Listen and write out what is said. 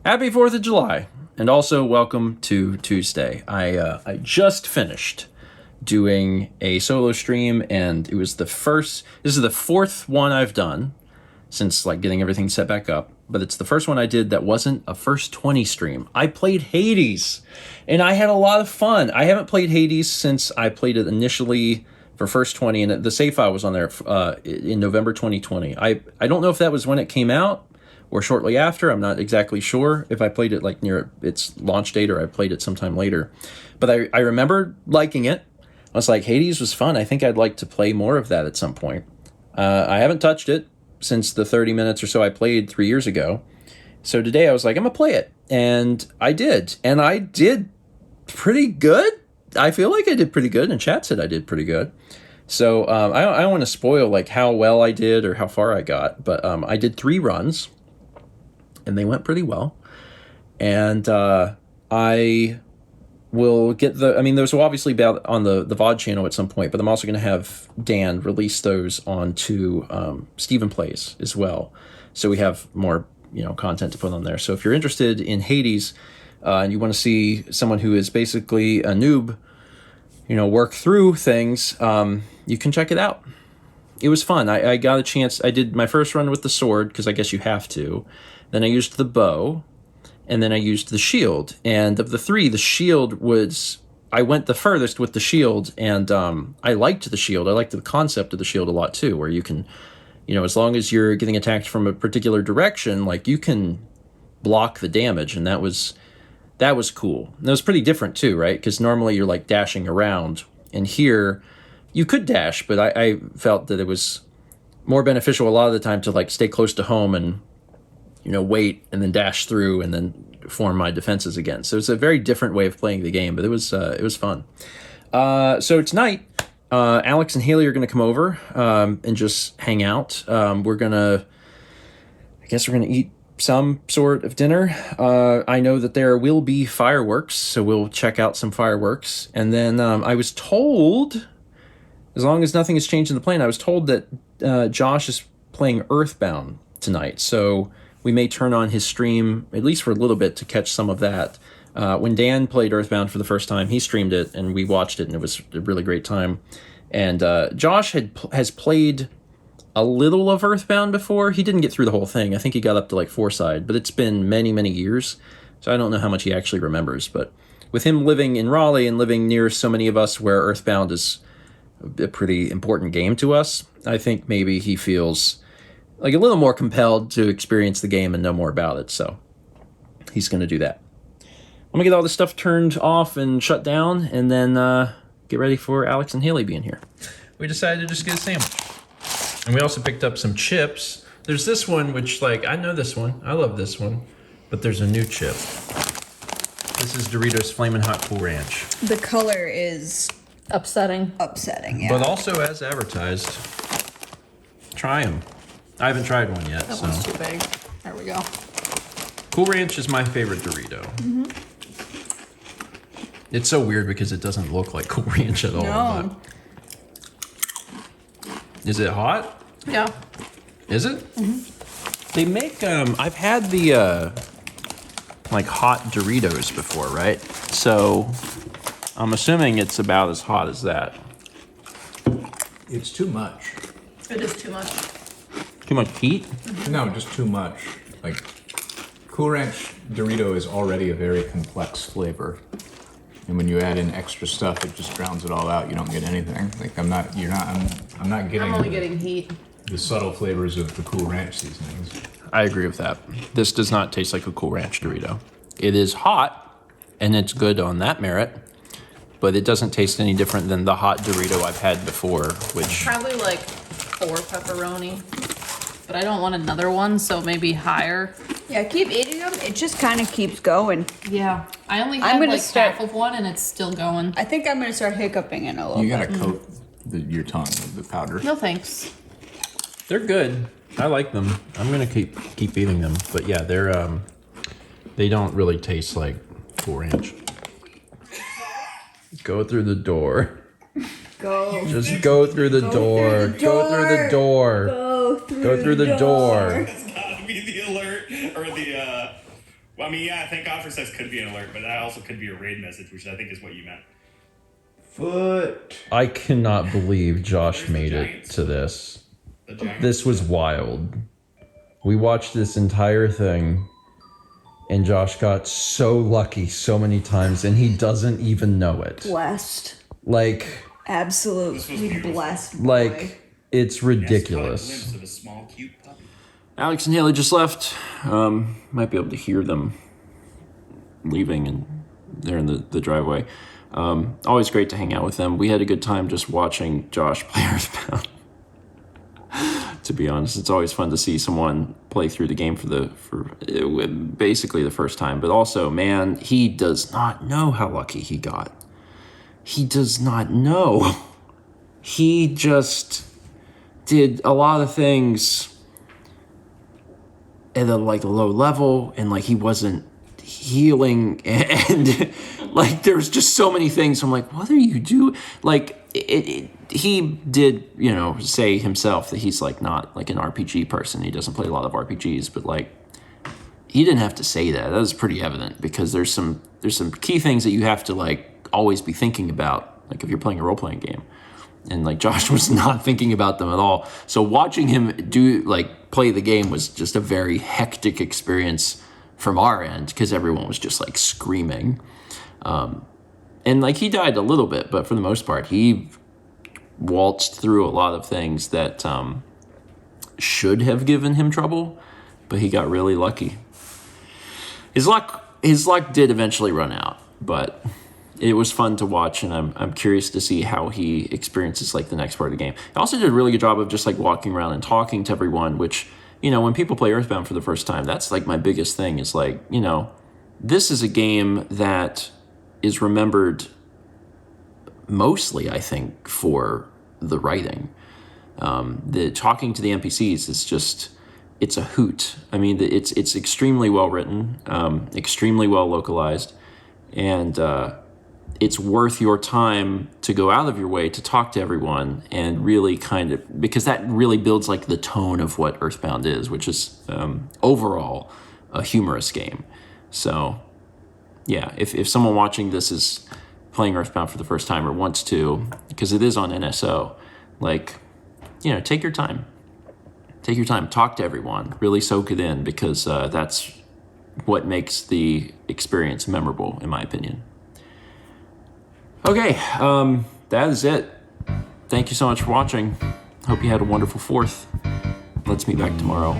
Happy 4th of July, and also welcome to Tuesday. I just finished doing a solo stream, and it was this is the fourth one I've done since getting everything set back up, but it's the first one I did that wasn't a first 20 stream. I played Hades, and I had a lot of fun. I haven't played Hades since I played it initially for first 20, and the save file was on there in November 2020. I don't know if that was when it came out or shortly after. I'm not exactly sure if I played it near its launch date or I played it sometime later. But I remember liking it. I was like, Hades was fun. I think I'd like to play more of that at some point. I haven't touched it since the 30 minutes or so I played 3 years ago. So today I was like, I'm going to play it. And I did. And I did pretty good. I feel like I did pretty good. And chat said I did pretty good. So I don't want to spoil how well I did or how far I got. But I did 3 runs. And they went pretty well. And I will get those will obviously be out on the VOD channel at some point, but I'm also going to have Dan release those onto Stephen Plays as well. So we have more, content to put on there. So if you're interested in Hades and you want to see someone who is basically a noob, work through things, you can check it out. It was fun. I got a chance. I did my first run with the sword because I guess you have to. Then I used the bow, and then I used the shield. And of the 3, the shield I went the furthest with the shield, and I liked the shield. I liked the concept of the shield a lot too, where you can, as long as you're getting attacked from a particular direction, you can block the damage, and that was cool. And it was pretty different too, right? Because normally you're dashing around, and here you could dash, but I felt that it was more beneficial a lot of the time to stay close to home and wait and then dash through and then form my defenses again. So it's a very different way of playing the game, but it was fun. So tonight, Alex and Hayley are going to come over and just hang out. We're going to eat some sort of dinner. I know that there will be fireworks, so we'll check out some fireworks. And then I was told, as long as nothing has changed in the plan, I was told that Josh is playing EarthBound tonight. So we may turn on his stream, at least for a little bit, to catch some of that. When Dan played EarthBound for the first time, he streamed it, and we watched it, and it was a really great time. And Josh has played a little of EarthBound before. He didn't get through the whole thing. I think he got up to 4-side, but it's been many, many years, so I don't know how much he actually remembers. But with him living in Raleigh and living near so many of us where EarthBound is a pretty important game to us, I think maybe he feels a little more compelled to experience the game and know more about it. So he's going to do that. I'm going to get all this stuff turned off and shut down, and then get ready for Alex and Hayley being here. We decided to just get a sandwich. And we also picked up some chips. There's this one, which I know this one. I love this one. But there's a new chip. This is Doritos Flamin' Hot Cool Ranch. The color is upsetting, yeah. But also as advertised. Try them. I haven't tried one yet. That one's too big. There we go. Cool Ranch is my favorite Dorito. Mm-hmm. It's so weird because it doesn't look like Cool Ranch at all. No. Is it hot? Yeah. Is it? Mm-hmm. They make, I've had the, hot Doritos before, right? So I'm assuming it's about as hot as that. It's too much. It is too much. Too much heat? No, just too much. Cool Ranch Dorito is already a very complex flavor. And when you add in extra stuff, it just drowns it all out. You don't get anything. I'm not getting... I'm only getting heat. The subtle flavors of the Cool Ranch seasonings. I agree with that. This does not taste like a Cool Ranch Dorito. It is hot, and it's good on that merit, but it doesn't taste any different than the hot Dorito I've had before, which... Probably 4 pepperoni, but I don't want another one, so maybe higher. Yeah, keep eating them. It just kind of keeps going. Yeah. I only had half of one, and it's still going. I think I'm going to start hiccuping in a little bit. You gotta coat your tongue with the powder. No thanks. They're good. I like them. I'm gonna keep eating them. But yeah, they don't really taste like Cool Ranch. Go through the door. Go. Just go through the door. Go through the door. Go through the door. Go through the door. It's gotta be the alert or the I mean, yeah, thank God for says could be an alert, but that also could be a raid message, which I think is what you meant. Foot. I cannot believe Josh Where's the made it Giants? to this. The Giants. This was wild. We watched this entire thing, and Josh got so lucky so many times, and he doesn't even know it. Blessed. Like, Absolutely blessed. Boy. like it's ridiculous. Glimpse of a small, cute puppy. Alex and Hayley just left. Might be able to hear them leaving, and they're in the driveway. Always great to hang out with them. We had a good time just watching Josh play EarthBound. To be honest, it's always fun to see someone play through the game for basically the first time. But also, man, he does not know how lucky he got. He does not know. He just did a lot of things at a low level, and like he wasn't healing, and like there's just so many things. I'm like, what are you doing? Like he did, say himself that he's like not like an RPG person. He doesn't play a lot of RPGs, but like he didn't have to say that. That was pretty evident because there's some key things that you have to like always be thinking about, like if you're playing a role-playing game. And like Josh was not thinking about them at all. So watching him play the game was just a very hectic experience from our end because everyone was just like screaming. And like he died a little bit, but for the most part, he waltzed through a lot of things that should have given him trouble, but he got really lucky. His luck did eventually run out, but it was fun to watch, and I'm curious to see how he experiences like the next part of the game. He also did a really good job of just like walking around and talking to everyone, which, when people play EarthBound for the first time, that's like my biggest thing is like, this is a game that is remembered mostly, I think, for the writing. The talking to the NPCs is just, it's a hoot. I mean, it's extremely well written, extremely well localized, and it's worth your time to go out of your way to talk to everyone and really because that really builds like the tone of what EarthBound is, which is overall a humorous game. So yeah, if someone watching this is playing EarthBound for the first time or wants to, because it is on NSO, take your time. Take your time, talk to everyone, really soak it in, because that's what makes the experience memorable, in my opinion. Okay, that is it. Thank you so much for watching. Hope you had a wonderful 4th. Let's meet back tomorrow.